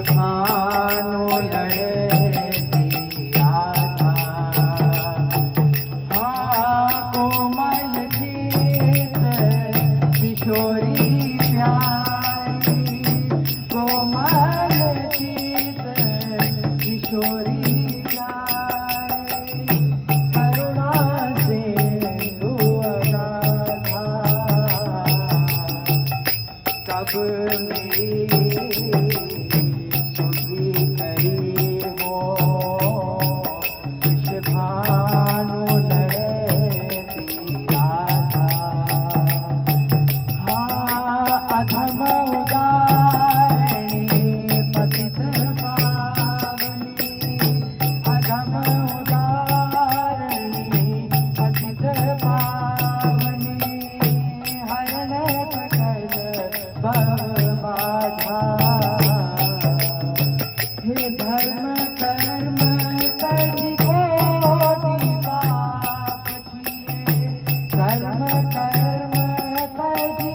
भानु लड़ती आधा। हाँ कोमल चीत किशोरी प्यारी, कोमल चीत किशोरी प्यारी, करुणा सिंधु अगाधा। कब मेरी सुखी करी हो इस भानु लड़ती आधा। हाँ अधम उदारणी पतित पावनी, अधम उदारणी पतित पावनी, हरण सकल भव बाधा। हे धर्म कर्म तजि कोटि पाप किए, धर्म कर्म तजि